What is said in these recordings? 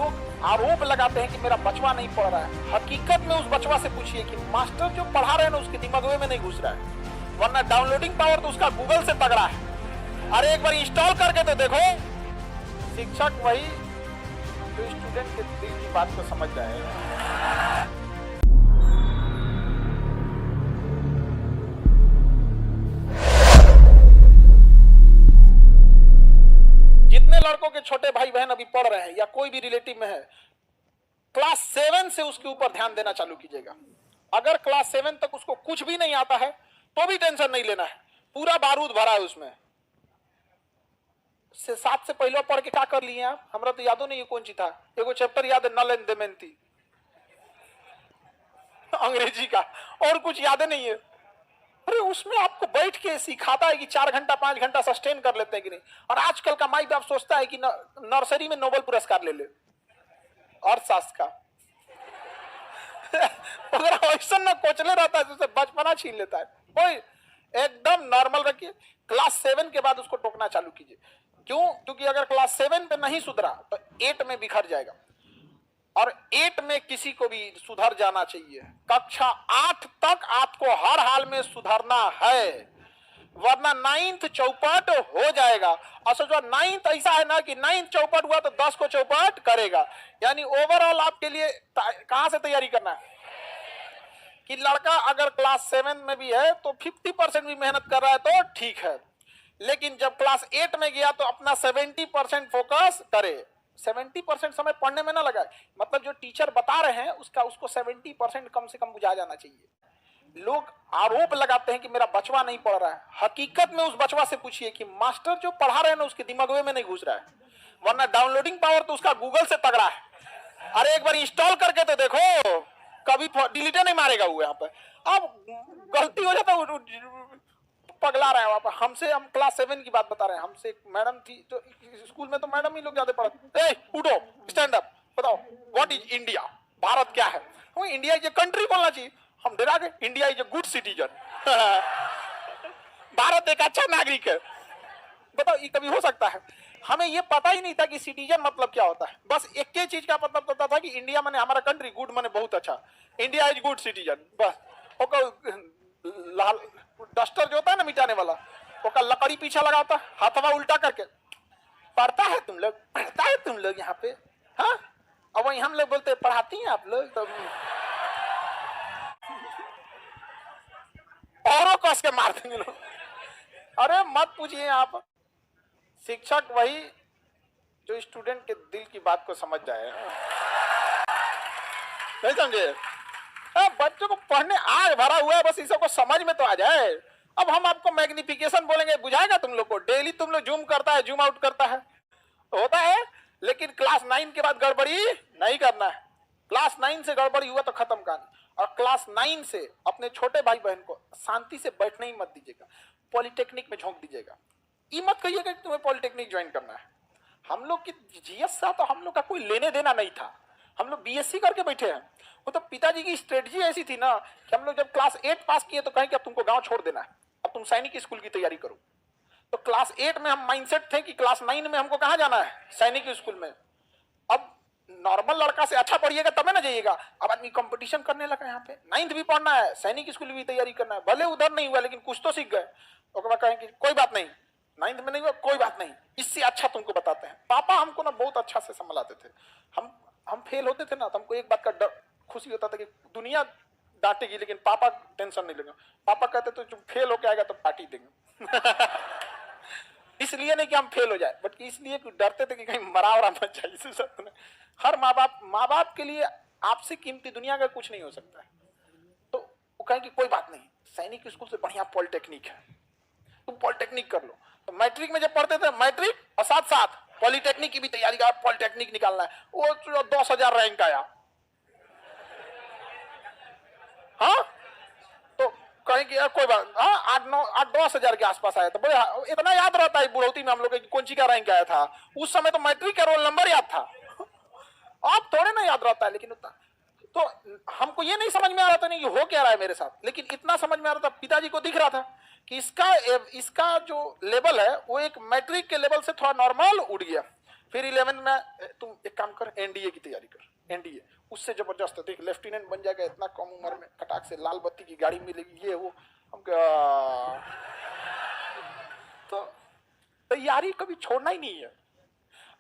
लोग आरोप लगाते हैं कि मेरा बचवा नहीं पढ़ रहा है। हकीकत में उस बचवा से पूछिए कि मास्टर जो पढ़ा रहे हैं ना उसके दिमाग में नहीं घुस रहा है, वरना डाउनलोडिंग पावर तो उसका गूगल से तगड़ा है। अरे एक बार इंस्टॉल करके तो देखो। शिक्षक वही जो स्टूडेंट के दिल की बात को समझ रहा है। जितने लड़कों के छोटे भाई बहन अभी पढ़ रहे हैं या कोई भी रिलेटिव में है, क्लास 7 से उसके ऊपर ध्यान देना चालू कीजिएगा। अगर क्लास 7 तक उसको कुछ भी नहीं आता है तो भी टेंशन नहीं लेना है, पूरा बारूद भरा है उसमें। 7 से पहले पढ़ के क्या कर लिए आप? हमरा तो यादो नहीं है कौन सी था। एगो चैप्टर याद है, नल एंड दमयंती अंग्रेजी का, और कुछ याद नहीं है। अरे उसमें आपको बैठ के सिखाता है कि 4 घंटा 5 घंटा सस्टेन कर लेते हैं कि नहीं। और आजकल का माई बाप सोचता है कि नर्सरी में नोबेल पुरस्कार ले ले अर्थशास्त्र का। अगर ऐसा ना कोचले रहता है तो उसे बचपना छीन लेता है। कोई एकदम नॉर्मल रखिए। क्लास 7 के बाद उसको टोकना चालू कीजिए। क्यों? क्योंकि अगर क्लास 7 पे नहीं सुधरा तो 8 में बिखर जाएगा, और 8 में किसी को भी सुधर जाना चाहिए। कक्षा 8 तक आपको हर हाल में सुधरना है, वरना 9th चौपट हो जाएगा। और सोचो 9th ऐसा है ना कि 9th चौपट हुआ तो 10 को चौपट करेगा। यानी ओवरऑल आपके लिए कहां से तैयारी करना है कि लड़का अगर क्लास 7 में भी है तो 50% भी मेहनत कर रहा है तो ठीक है, लेकिन जब क्लास 8 में गया तो अपना 70% फोकस करे। 70% समय पढ़ने में ना लगाए, मतलब जो टीचर बता रहे हैं उसको 70% कम से कम बुझा जाना चाहिए। लोग आरोप लगाते हैं कि मेरा बचवा नहीं पढ़ रहा है। हकीकत में उस बचवा से पूछिए कि मास्टर जो पढ़ा रहे हैं ना उसके दिमाग में नहीं घुस रहा है, वरना डाउनलोडिंग पावर तो उसका गूगल से तगड़ा है। अरे एक बार इंस्टॉल करके तो देखो, कभी डिलीट नहीं मारेगा वो। यहाँ पर अब गलती हो जाता है, पगला रहा है वहां पर। हम क्लास 7 की बात बता रहे हैं। हमसे एक मैडम थी तो स्कूल में तो मैडम ही लोग ज्यादा पढ़ाते। उठो, स्टैंड अप, बताओ व्हाट इज इंडिया, भारत क्या है? वो इंडिया इज ए कंट्री बोलना चाहिए। हम डरा गए, India is a good citizen. Bharat एक अच्छा नागरिक है। बताओ ये कभी हो सकता है? हमें ये पता ही नहीं था कि सिटीजन मतलब क्या होता है। बस एक ही चीज का मतलब पता था कि इंडिया माने हमारा कंट्री, गुड माने बहुत अच्छा, इंडिया इज गुड सिटीजन। बस लाल डस्टर जो होता है ना मिटाने वाला, वो लकड़ी पीछे लगाता, हाथवा उल्टा करके पढ़ता है तुम लोग, पढ़ता है तुम लोग यहाँ पे। हाँ, अब वही हम लोग बोलते पढ़ाती हैं आप लोग, तो औरों कस के मार देंगे लोग। अरे मत पूछिए आप। शिक्षक वही जो स्टूडेंट के दिल की बात को समझ जाए। नहीं समझे? बच्चों को पढ़ने आग भरा हुआ है, बस इसे को समझ में तो आ जाए। अब हम आपको मैग्निफिकेशन बोलेंगे, बुझाएगा तुम लोग को? डेली तुम लोग जूम करता है, जूम आउट करता है, होता है, लेकिन क्लास 9 के बाद गड़बड़ी नहीं करना है। क्लास 9 से गड़बड़ी हुआ तो खत्म कहानी। और क्लास 9 से अपने छोटे भाई बहन को शांति से बैठने ही मत दीजिएगा, पॉलिटेक्निक में झोंक दीजिएगा। ये मत कहिएगा कि तुम्हें पॉलिटेक्निक ज्वाइन करना है। हम लोग की जीएस से तो हम लोग का कोई लेने देना नहीं था, हम लोग बीएससी करके बैठे हैं। वो तो पिताजी की स्ट्रेटजी ऐसी थी ना कि हम लोग जब क्लास 8 पास किए तो कहें कि अब तुमको गांव छोड़ देना है, अब तुम सैनिक स्कूल की तैयारी करो। तो क्लास 8 में हम माइंडसेट थे कि क्लास 9 में हमको कहाँ जाना है? सैनिक स्कूल में। अब नॉर्मल लड़का से अच्छा पढ़िएगा तब ना जाइएगा। अब आदमी कंपटीशन करने लगा, यहाँ पे 9th भी पढ़ना है, सैनिक स्कूल भी तैयारी करना है। भले उधर नहीं हुआ लेकिन कुछ तो सीख गए। उसके बाद कहें कि कोई बात नहीं, 9th में नहीं हुआ कोई बात नहीं, इससे अच्छा तुमको बताते हैं। पापा हमको ना बहुत अच्छा से संभलाते थे। हम फेल होते थे ना तो हमको एक बात का डर खुशी होता था कि दुनिया डांटेगी लेकिन पापा टेंशन नहीं लेंगे। पापा कहते तो जो फेल होके आएगा तो पार्टी देंगे। इसलिए नहीं कि हम फेल हो जाए, बट इसलिए कि डरते थे कि कहीं मरा वरा मत जाए। इसी सब हर माँ बाप के लिए आपसे कीमती दुनिया का कुछ नहीं हो सकता है। तो वो कहें कि कोई बात नहीं, सैनिक स्कूल से बढ़िया पॉलिटेक्निक है, तुम पॉलिटेक्निक कर लो। तो मैट्रिक में जब पढ़ते थे, मैट्रिक और साथ साथ पॉलिटेक्निक की भी तैयारी का, पॉलिटेक्निक निकालना है। वो 10,000 रैंक आया। हाँ, तो कहीं कि कोई बात, हाँ 8-9-10,000 के आसपास आया। तो बोले इतना याद रहता है बुढ़ौती में हम लोग कौन सी का रैंक आया था। उस समय तो मैट्रिक का रोल नंबर याद था, अब थोड़े ना याद रहता है। लेकिन उतना तो हमको ये नहीं समझ में आ रहा था नहीं कि हो क्या रहा है मेरे साथ, लेकिन इतना समझ में आ रहा था, पिताजी को दिख रहा था कि इसका जो लेवल है वो एक मैट्रिक के लेवल से थोड़ा नॉर्मल उठ गया। फिर 11 में तुम एक काम कर, एनडीए की तैयारी कर, एनडीए उससे जबरदस्त है, देख लेफ्टिनेंट बन जाएगा इतना कम उम्र में, कटाक से लाल बत्ती की गाड़ी मिलेगी, ये वो। हम तो तैयारी कभी छोड़ना ही नहीं है।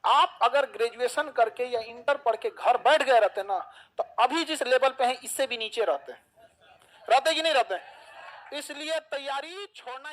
आप अगर ग्रेजुएशन करके या इंटर पढ़ के घर बैठ गए रहते ना, तो अभी जिस लेवल पे हैं इससे भी नीचे रहते कि नहीं रहते। इसलिए तैयारी छोड़ना